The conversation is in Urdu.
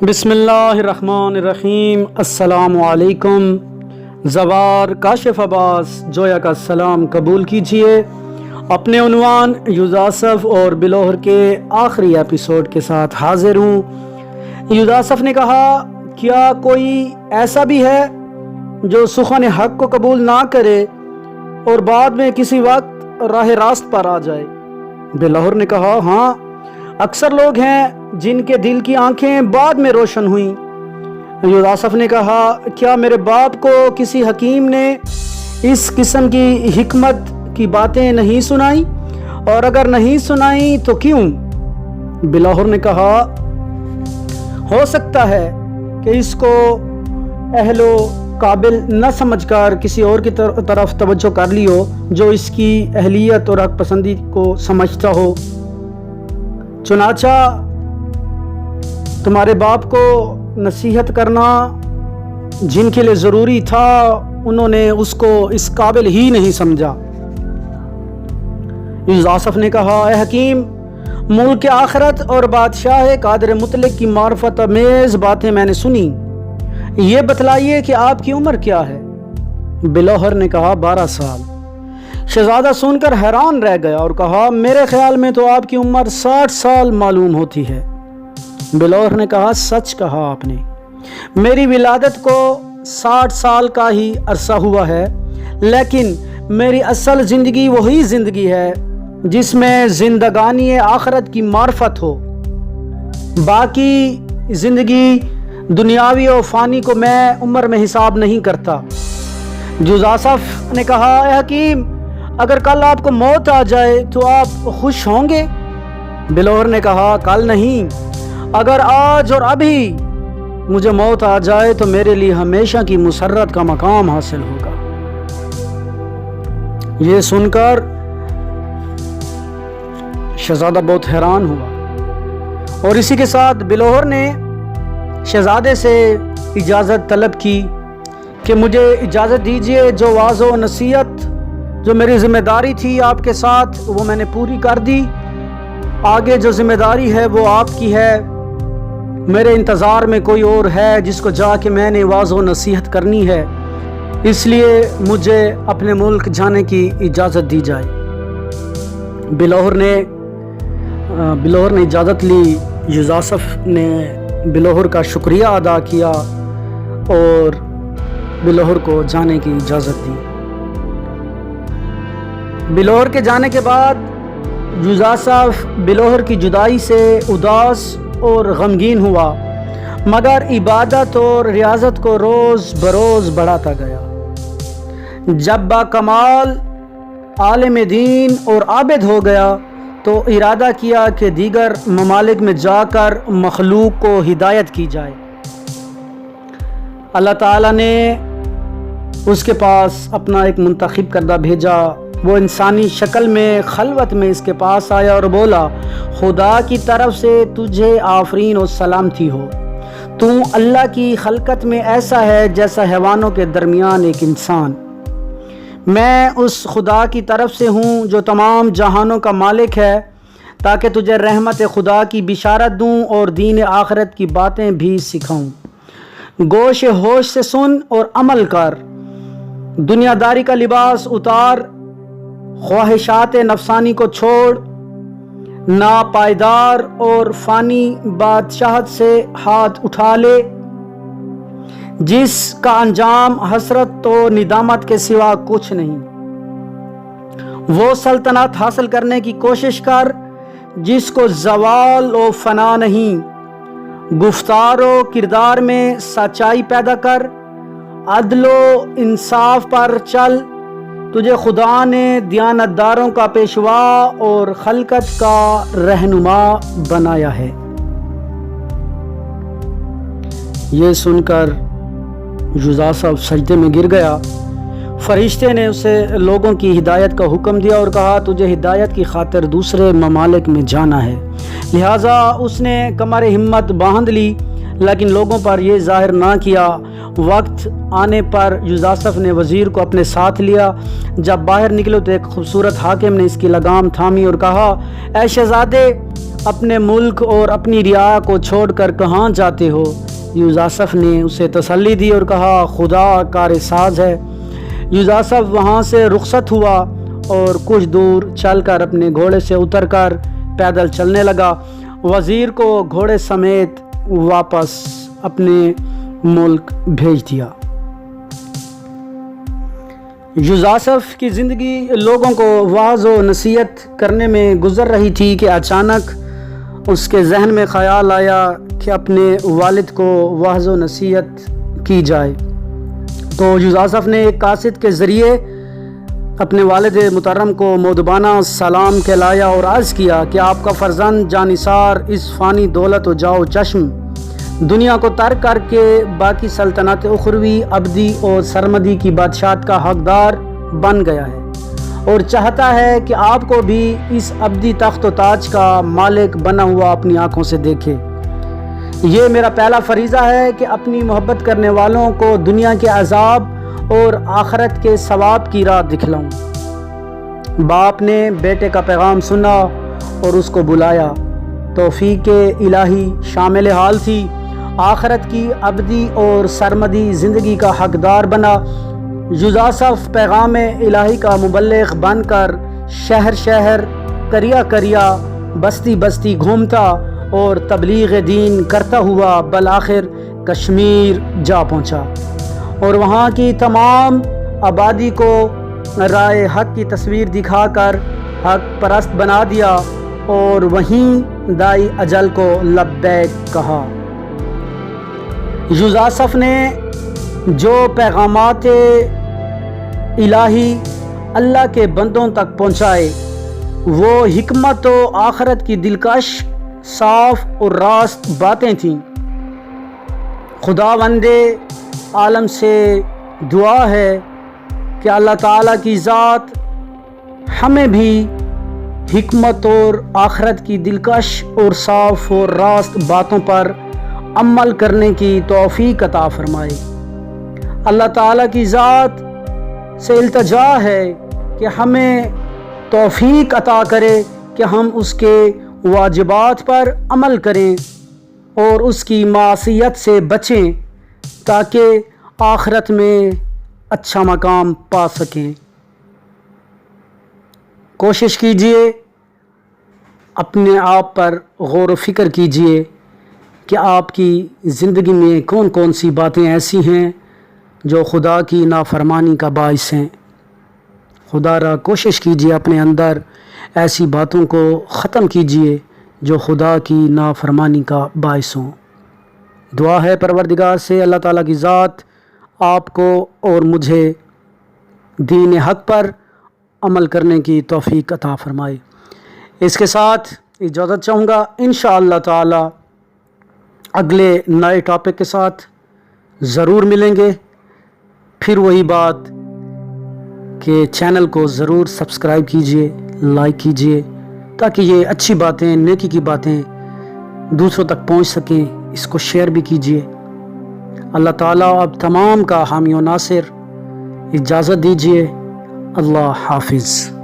بسم اللہ الرحمن الرحیم۔ السلام علیکم۔ زوار کاشف عباس جویا کا سلام قبول کیجیے۔ اپنے عنوان یوزاسف اور بلوہر کے آخری ایپیسوڈ کے ساتھ حاضر ہوں۔ یوزاسف نے کہا، کیا کوئی ایسا بھی ہے جو سخن حق کو قبول نہ کرے اور بعد میں کسی وقت راہ راست پر آ جائے؟ بلوہر نے کہا، ہاں، اکثر لوگ ہیں جن کے دل کی آنکھیں بعد میں روشن ہوئیں۔ یوزاسف نے کہا، کیا میرے باپ کو کسی حکیم نے اس قسم کی حکمت کی باتیں نہیں سنائیں؟ اور اگر نہیں سنائیں تو کیوں؟ بلوہر نے کہا، ہو سکتا ہے کہ اس کو اہل و قابل نہ سمجھ کر کسی اور کی طرف توجہ کر لی ہو جو اس کی اہلیت اور حق پسندی کو سمجھتا ہو۔ چنانچہ تمہارے باپ کو نصیحت کرنا جن کے لیے ضروری تھا، انہوں نے اس کو اس قابل ہی نہیں سمجھا۔ یوزاسف نے کہا، اے حکیم، ملک آخرت اور بادشاہ قادر مطلق کی معرفت آمیز باتیں میں نے سنی، یہ بتلائیے کہ آپ کی عمر کیا ہے؟ بلوہر نے کہا، 12 سال۔ شہزادہ سن کر حیران رہ گیا اور کہا، میرے خیال میں تو آپ کی عمر 60 سال معلوم ہوتی ہے۔ بلوہر نے کہا، سچ کہا آپ نے، میری ولادت کو 60 سال کا ہی عرصہ ہوا ہے، لیکن میری اصل زندگی وہی زندگی ہے جس میں زندگانی آخرت کی معرفت ہو۔ باقی زندگی دنیاوی و فانی کو میں عمر میں حساب نہیں کرتا۔ یوزاسف نے کہا، اے حکیم، اگر کل آپ کو موت آ جائے تو آپ خوش ہوں گے؟ بلوہر نے کہا، کل نہیں، اگر آج اور ابھی مجھے موت آ جائے تو میرے لیے ہمیشہ کی مسرت کا مقام حاصل ہوگا۔ یہ سن کر شہزادہ بہت حیران ہوا اور اسی کے ساتھ بلوہر نے شہزادے سے اجازت طلب کی کہ مجھے اجازت دیجیے، جو وعظ و نصیحت جو میری ذمہ داری تھی آپ کے ساتھ وہ میں نے پوری کر دی، آگے جو ذمہ داری ہے وہ آپ کی ہے۔ میرے انتظار میں کوئی اور ہے جس کو جا کے میں نے وعظ و نصیحت کرنی ہے، اس لیے مجھے اپنے ملک جانے کی اجازت دی جائے۔ بلوہر نے اجازت لی۔ یوزاسف نے بلوہر کا شکریہ ادا کیا اور بلوہر کو جانے کی اجازت دی۔ بلوہر کے جانے کے بعد یوزاسف بلوہر کی جدائی سے اداس اور غمگین ہوا، مگر عبادت اور ریاضت کو روز بروز بڑھاتا گیا۔ جب با کمال عالم دین اور عابد ہو گیا تو ارادہ کیا کہ دیگر ممالک میں جا کر مخلوق کو ہدایت کی جائے۔ اللہ تعالیٰ نے اس کے پاس اپنا ایک منتخب کردہ بھیجا۔ وہ انسانی شکل میں خلوت میں اس کے پاس آیا اور بولا، خدا کی طرف سے تجھے آفرین و سلامتی ہو، تو اللہ کی خلقت میں ایسا ہے جیسا حیوانوں کے درمیان ایک انسان۔ میں اس خدا کی طرف سے ہوں جو تمام جہانوں کا مالک ہے، تاکہ تجھے رحمت خدا کی بشارت دوں اور دین آخرت کی باتیں بھی سکھاؤں۔ گوش ہوش سے سن اور عمل کر، دنیا داری کا لباس اتار، خواہشات نفسانی کو چھوڑ، ناپائیدار اور فانی بادشاہت سے ہاتھ اٹھا لے، جس کا انجام حسرت و ندامت کے سوا کچھ نہیں۔ وہ سلطنت حاصل کرنے کی کوشش کر جس کو زوال و فنا نہیں۔ گفتار و کردار میں سچائی پیدا کر، عدل و انصاف پر چل، تجھے خدا نے دیانتداروں کا پیشوا اور خلقت کا رہنما بنایا ہے۔ یہ سن کر یوزاسف سجدے میں گر گیا۔ فرشتے نے اسے لوگوں کی ہدایت کا حکم دیا اور کہا، تجھے ہدایت کی خاطر دوسرے ممالک میں جانا ہے۔ لہٰذا اس نے کمر ہمت باندھ لی، لیکن لوگوں پر یہ ظاہر نہ کیا۔ وقت آنے پر یوزاسف نے وزیر کو اپنے ساتھ لیا۔ جب باہر نکلے تو ایک خوبصورت حاکم نے اس کی لگام تھامی اور کہا، اے شہزادے، اپنے ملک اور اپنی رعایا کو چھوڑ کر کہاں جاتے ہو؟ یوزاسف نے اسے تسلی دی اور کہا خدا کار ساز ہے۔ یوزاسف وہاں سے رخصت ہوا اور کچھ دور چل کر اپنے گھوڑے سے اتر کر پیدل چلنے لگا۔ وزیر کو گھوڑے سمیت واپس اپنے ملک بھیج دیا۔ یوزاسف کی زندگی لوگوں کو واعظ و نصیحت کرنے میں گزر رہی تھی کہ اچانک اس کے ذہن میں خیال آیا کہ اپنے والد کو واعظ و نصیحت کی جائے۔ تو یوزاسف نے ایک قاصد کے ذریعے اپنے والد محترم کو مؤدبانہ سلام کہلایا اور عرض کیا کہ آپ کا فرزند جانثار اس فانی دولت و جاؤ چشم دنیا کو ترک کر کے باقی سلطنت اخروی ابدی اور سرمدی کی بادشاہت کا حقدار بن گیا ہے اور چاہتا ہے کہ آپ کو بھی اس ابدی تخت و تاج کا مالک بنا ہوا اپنی آنکھوں سے دیکھے۔ یہ میرا پہلا فریضہ ہے کہ اپنی محبت کرنے والوں کو دنیا کے عذاب اور آخرت کے ثواب کی راہ دکھلاؤں۔ باپ نے بیٹے کا پیغام سنا اور اس کو بلایا۔ توفیق الہی شامل حال تھی۔ آخرت کی ابدی اور سرمدی زندگی کا حقدار بنا۔ یوزاسف پیغام الہی کا مبلغ بن کر شہر شہر قریہ قریہ بستی بستی گھومتا اور تبلیغ دین کرتا ہوا بالآخر کشمیر جا پہنچا اور وہاں کی تمام آبادی کو رائے حق کی تصویر دکھا کر حق پرست بنا دیا اور وہیں دائی اجل کو لبیک کہا۔ یوزاسف نے جو پیغامات الہی اللہ کے بندوں تک پہنچائے وہ حکمت و آخرت کی دلکش صاف اور راست باتیں تھیں۔ خداوند عالم سے دعا ہے کہ اللہ تعالیٰ کی ذات ہمیں بھی حکمت اور آخرت کی دلکش اور صاف اور راست باتوں پر عمل کرنے کی توفیق عطا فرمائے۔ اللہ تعالیٰ کی ذات سے التجا ہے کہ ہمیں توفیق عطا کرے کہ ہم اس کے واجبات پر عمل کریں اور اس کی معصیت سے بچیں تاکہ آخرت میں اچھا مقام پا سکیں۔ کوشش کیجئے، اپنے آپ پر غور و فکر کیجئے کہ آپ کی زندگی میں کون کون سی باتیں ایسی ہیں جو خدا کی نافرمانی کا باعث ہیں۔ خدا را کوشش کیجئے اپنے اندر ایسی باتوں کو ختم کیجئے جو خدا کی نافرمانی کا باعث ہوں۔ دعا ہے پروردگار سے اللہ تعالیٰ کی ذات آپ کو اور مجھے دین حق پر عمل کرنے کی توفیق عطا فرمائے۔ اس کے ساتھ اجازت چاہوں گا، انشاءاللہ تعالی اگلے نئے ٹاپک کے ساتھ ضرور ملیں گے۔ پھر وہی بات کہ چینل کو ضرور سبسکرائب کیجئے، لائک کیجئے تاکہ یہ اچھی باتیں، نیکی کی باتیں دوسروں تک پہنچ سکیں۔ اس کو شیئر بھی کیجئے۔ اللہ تعالیٰ اب تمام کا حامی و ناصر۔ اجازت دیجئے، اللہ حافظ۔